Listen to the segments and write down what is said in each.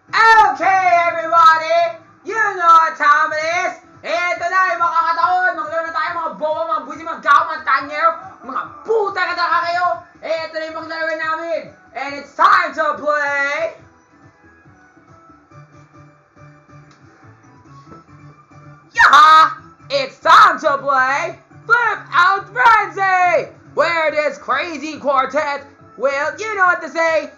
Okay, everybody! You know what time it is! Ito na yung mga kakataon! Maglaro na tayo mga boba, mga busi, mga gaw, mga tanyero, mga puta kataka kayo! Ito na yung maglaro namin! And it's time to play... Yaha! It's time to play Flip Out Frenzy! Where this crazy quartet will, you know what to say,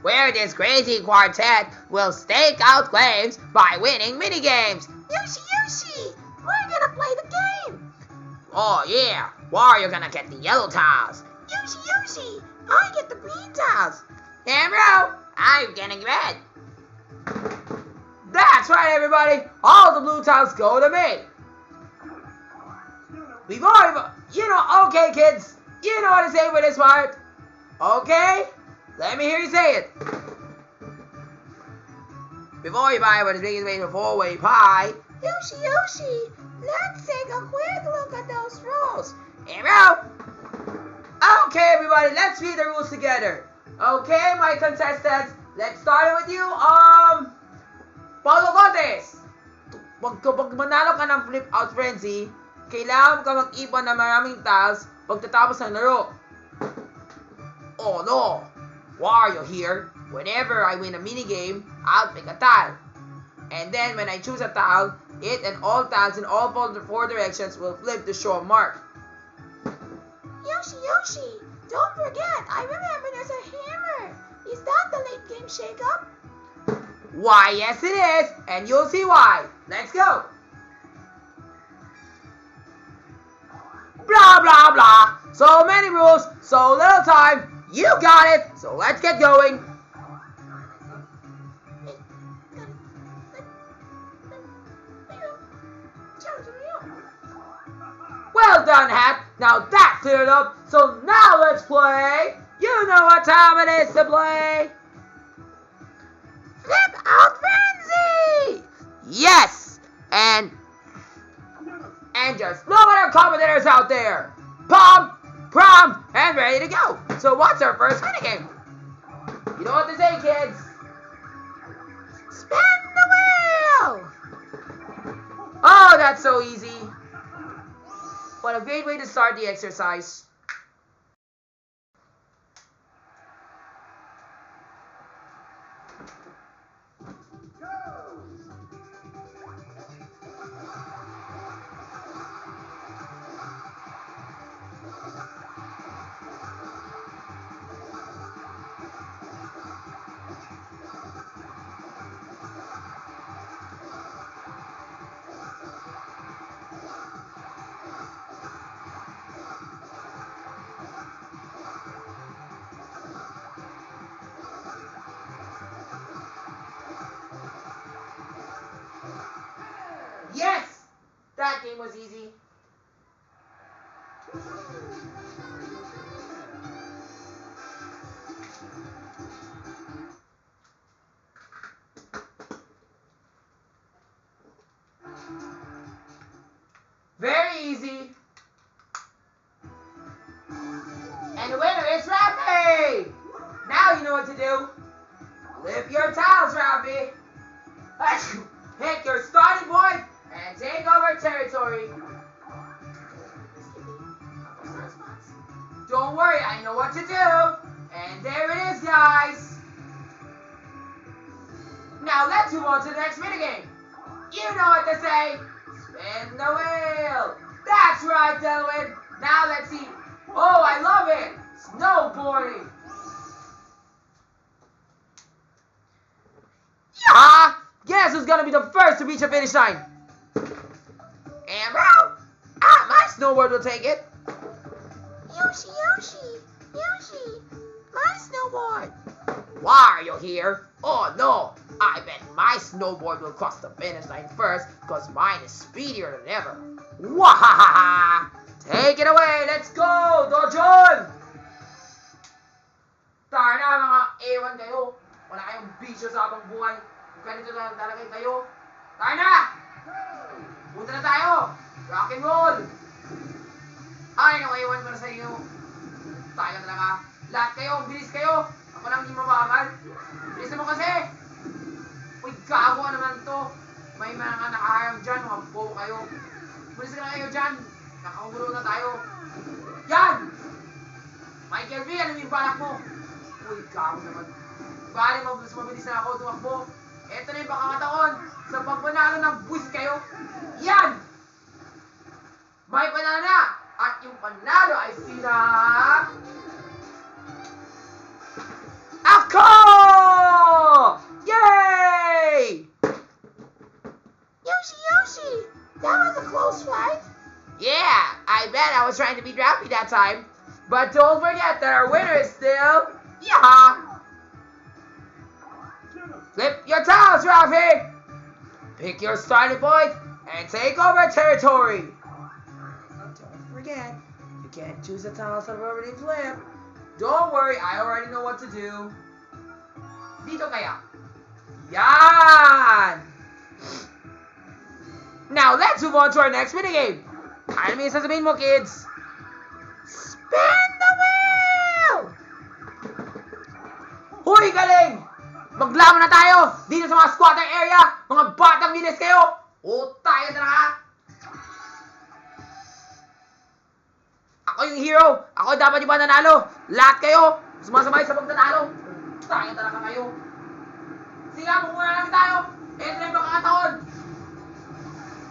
where this crazy quartet will stake out claims by winning minigames. Yoshi, we're gonna play the game. Oh yeah, Wario gonna get the yellow tiles. Yoshi, I get the green tiles. Emerald, I'm getting red. That's right, everybody. All the blue tiles go to me. We've already, okay, kids. You know what to say with this part. Okay? Let me hear you say it. Before you buy what is biggest way to four-way pie. Yoshi, let's take a quick look at those rules. Emerald. Okay, everybody, let's read the rules together. Okay, my contestants, let's start with you. Paulo Contes. Pag manalo ka ng Flip Out Frenzy, kailangan ka mag-ipon ng maraming tiles pagtatapos ng laro. Oh no! Wario here. Whenever I win a minigame, I'll pick a tile. And then when I choose a tile, it and all tiles in all four directions will flip to show a mark. Yoshi, don't forget, I remember there's a hammer. Is that the late game shake-up? Why, yes it is, and you'll see why. Let's go. Blah, blah, blah. So many rules, so little time. You got it, so let's get going. Well done, Hat. Now that cleared up, so now let's play. You know what time it is to play. Flip Out Frenzy! Yes, and just blow at our commentators out there. Pump, prompt, and ready to go. So what's our first minigame? You know what to say, kids. Spin the wheel! Oh, that's so easy. What a great way to start the exercise. Yes! That game was easy. Very easy. And the winner is Raffy! Now you know what to do. Flip your tiles, Raffy. Pick your starting point and take over territory. Don't worry, I know what to do. And there it is, guys. Now let's move on to the next minigame. You know what to say. Spin the wheel. That's right, Delwyn. Now let's see. Oh, I love it. Snowboarding. Yeah. Guess who's gonna be the first to reach the finish line? Emerald. My snowboard will take it. Yoshi, my snowboard. Wario here. Oh no, I bet my snowboard will cross the finish line first because mine is speedier than ever. Wahahaha! Take it away, let's go, Dojon! Tara na mga ewan kayo. Wala kayong bisyo sa abang buhay. Ganito na talaga kayo. Tara na! Rock and roll! Ay, naku, iwan ko na sa inyo. Tayo talaga. Lahat kayo, bilis kayo. Ako lang hindi mabagal. Bilis mo kasi. Uy, gago naman to. May mga nakaharang dyan, mga bobo kayo. Bilis na kayo dyan. Nakakulo na tayo. Yan! Michael V, ano yung balak mo? Uy, gago naman. Bali, mabilis na ako tumakbo. Eto na yung pagkakataon sa pagpanalo ng buwis kayo. Yan! May panalo na! At yung panalo ay sila... Ako! Yay! Yoshi! That was a close fight. Yeah, I bet I was trying to be drafty that time. But don't forget that our winner is still... Yaha! Flip your tiles, Rafi! Pick your starting point and take over territory. Don't forget, you can't choose the tiles that have already flipped. Don't worry, I already know what to do. Dito kaya. Yan! Now, let's move on to our next minigame. Ano may sasabihin mo, kids? Spin the wheel! Huy, galing! Maglaban na tayo dito sa mga squatter area. Mga batang bilis kayo. O, tayo talaga. Ako yung hero. Ako dapat yung nanalo. Lahat kayo, sumasabay sa pagtatalo. Tayo talaga kayo. Sige, muna lang tayo. Ito na yung pagkakataon.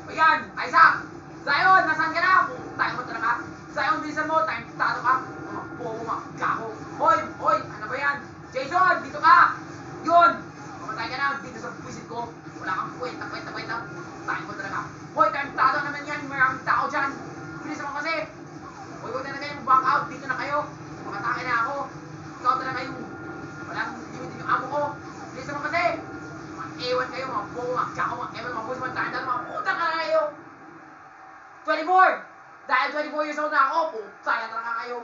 Ayan, Isaac. Zion, nasaan ka na? Tayo mo talaga. Zion, bilisan mo. Tayo tato ka. Mga bobo, mga kako. Hoy, ano ba yan? Jason, dito ka. Yun. Mamatay ka na dito sa puwisit ko. Wala kang kwenta. Tayo mo talaga. Hoy, tayo tato naman yan. Maraming tao dyan. Bilisan mo kasi. Hoy, huwag na kayo back out. Dito na kayo. Mamatake na ako. Ikaw talaga yung walang limitin yung amo ko. Bilisan mo kasi. Mga ewan kayo, mga bobo, mga kako, mga ewan, mga puwisit, mga tayo, mga putang ka na kayo. 24! Dahil 24 years old na ako, putaya talaga kayo.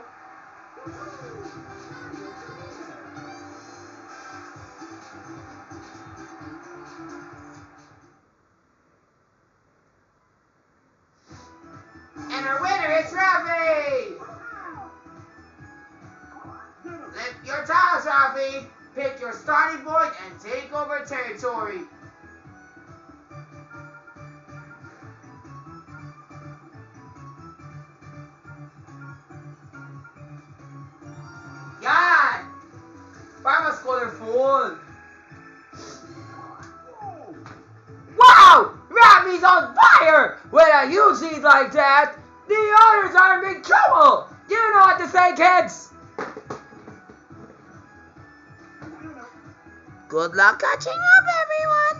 And our winner is Rafi! Flip your tiles, Rafi! Pick your starting point and take over territory. Yan! Para mas colorful. Wow! Rafi's on fire! With a huge lead like that, the others are in big trouble! You know what to say, kids! Good luck catching up, everyone!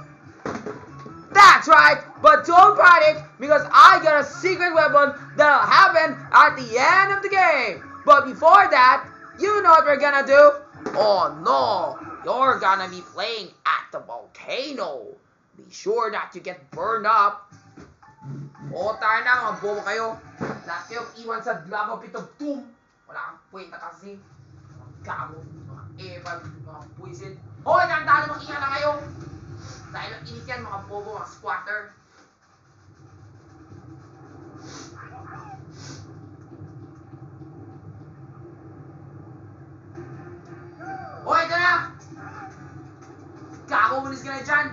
That's right! But don't panic, because I got a secret weapon that'll happen at the end of the game! But before that, you know what we're gonna do? Oh no! You're gonna be playing at the volcano! Be sure not to get burned up! O, tayo na, mga bobo kayo! Lahat kayo iwan sa lava pit of doom! Wala kang kwenta kasi! Mga gago, mga eval, mga puwisit! Hoy, tandaan mag-ingat na kayo! Dahil ang init yan, mga bobo, mga squatter! Hoy, ito na! Gago, mulis ka na dyan!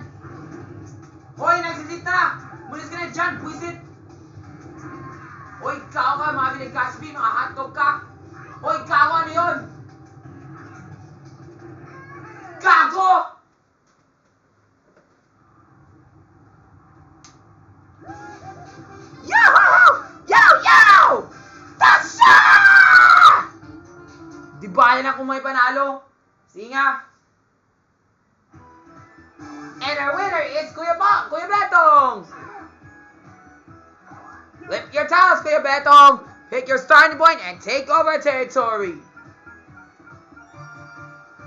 Hoy, nagsisit na! Mulis ka na dyan, puwisit! Hoy, gago ka, mga binagkasbi, mga hotdog ka! Hoy, gago, ano yun? Gago! Yo! Tasha! Di ba na kung may panalo? Sige nga. And our winner is Kuya Betong! Flip your tiles, Kuya Betong! Pick your starting point and take over territory.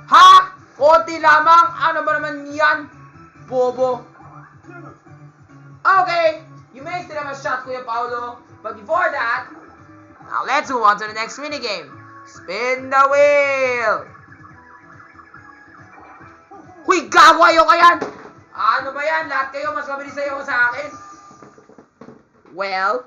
Ha? Konti lamang? Ano ba naman yan? Bobo. Okay, you may still have a shot, Kuya Paolo. But before that, now let's move on to the next minigame. Spin the wheel! Huy, gago, ayoko yan! Ano ba yan? Lahat kayo mas mabilis sa'yo sa akin? Well,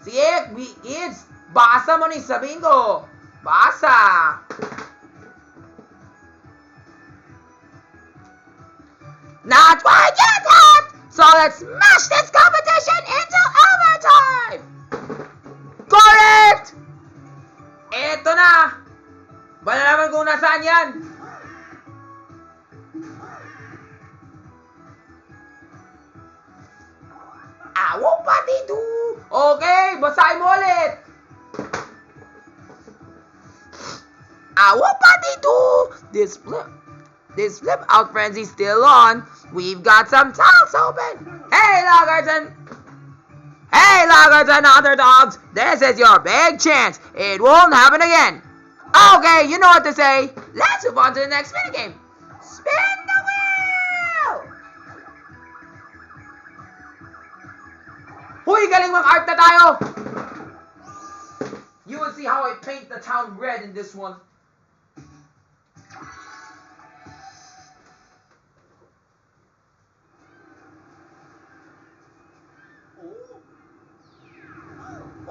Sige, kids, basa mo ni sabihin ko. Basa. Not quite yet, hot! So let's smash this competition into overtime! Correct! Eto na! Bala naman kung nasaan yan! Awo pati do! Okay, basahin mo ulit! Awo pati do! This flip out frenzy still on. We've got some talks open. Hey, Laggards and underdogs. This is your big chance. It won't happen again. Okay, you know what to say. Let's move on to the next minigame. Spin the wheel! Huy, galing mag-art na tayo! You will see how I paint the town red in this one.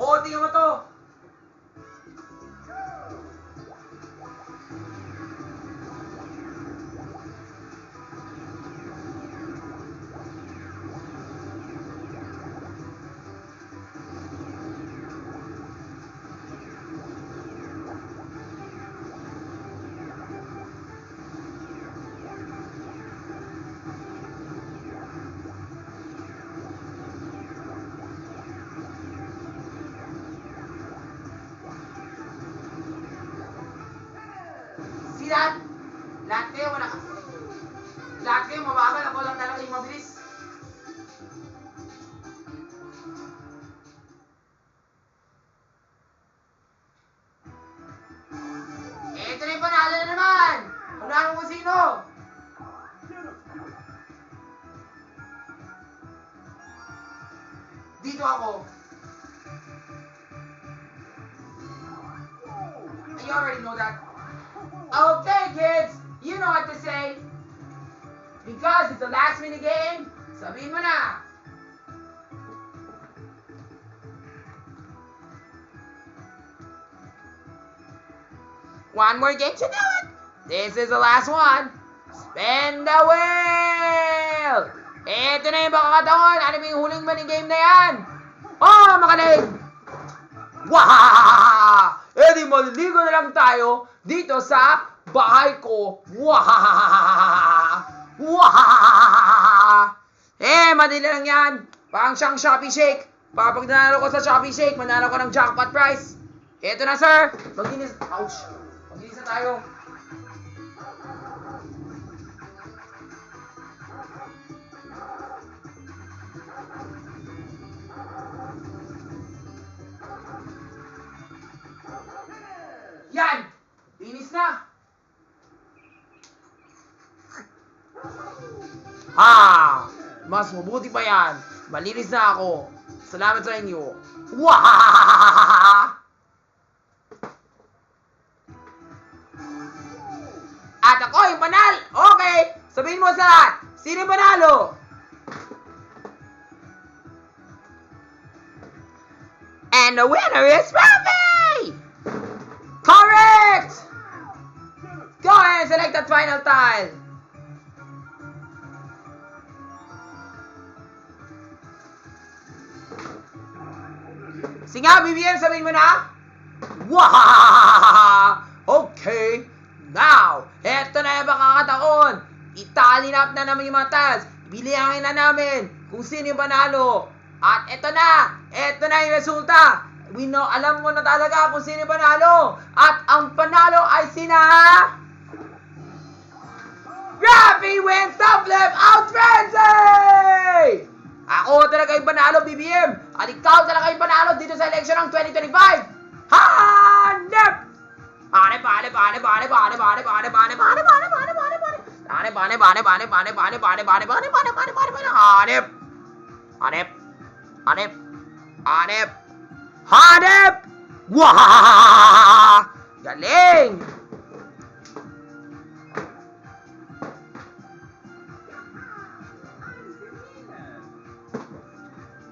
Oo, tingnan mo to. Lahat kayo mabagal, ako lang talaga yung mabilis. Ito na yung panalo na naman! Unahan mo kung sino! Dito ako. You already know that. Okay, kids! You know what to say. Because it's the last mini game, sabihin mo na. One more game to do it. This is the last one. Spin the wheel. Ito na yung bakakataon. Ano ba yung huling mini game na yan? Oh, makalig. Wow! Eh di maliligo na lang tayo dito sa bahay ko. Wow! Wow! Eh, madali lang yan. Parang siyang Shopee Shake. Pag nanalo ko sa Shopee Shake, manalo ko ng jackpot prize. Ito na, sir. Maglinis. Ouch. Maglinis na tayo. Yan! Linis na! Ha! Mas mabuti pa yan. Malinis na ako. Salamat sa inyo. Wah! At ako yung panal! Okay! Sabihin mo sa lahat. Sino yung panalo? And the winner is Rafi! Correct! Go ahead and select that final tile. Sige nga, BBM, sabihin mo na. Wow! Okay. Now, eto na yung makakataon. I-tally up na namin yung mga tiles. Bilihangin na namin kung sino yung panalo. At eto na yung resulta. We know, alam mo na talaga kung sino yung panalo. At ang panalo ay sina Rafi wins the Flip Out Frenzy! Ako talaga yung panalo, BBM. At ikaw talaga yung panalo dito sa election ng 2025. Hanep! Hanep! Wah! Galing!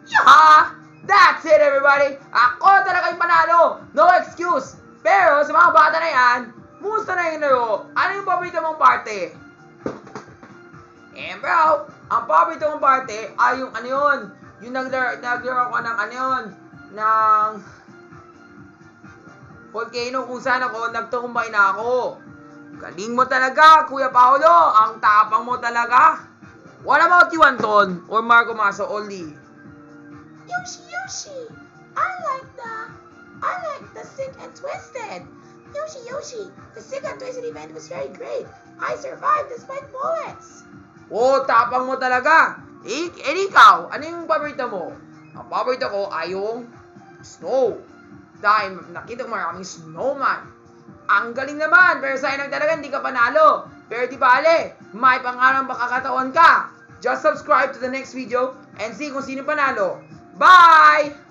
Yeah! That's That's it, everybody! Ako talaga yung panalo! No excuse! Pero sa mga bata na yan, musta na yung laro? Ano yung paborito mong parte? Bro, ang paborito mong parte ay yung ano yun? Yung naglaro ko ng ano yun? Ng volcano kung saan ako nagtukumbay na ako. Galing mo talaga, Kuya Paolo! Ang tapang mo talaga! What about you, Anton? Or Marco Maso only? Yoshi, I like the Sick and Twisted. Yoshi, the Sick and Twisted event was very great. I survived despite bullets. Oh, tapang mo talaga! Ikaw, ano yung paborito mo? Ang paborito ko ay yung snow. Dahil nakita ko maraming snowman. Ang galing naman, pero sa'yo lang talaga hindi ka panalo. Pero di bale, may pangarang makakataon ka. Just subscribe to the next video and see kung sino panalo. Bye!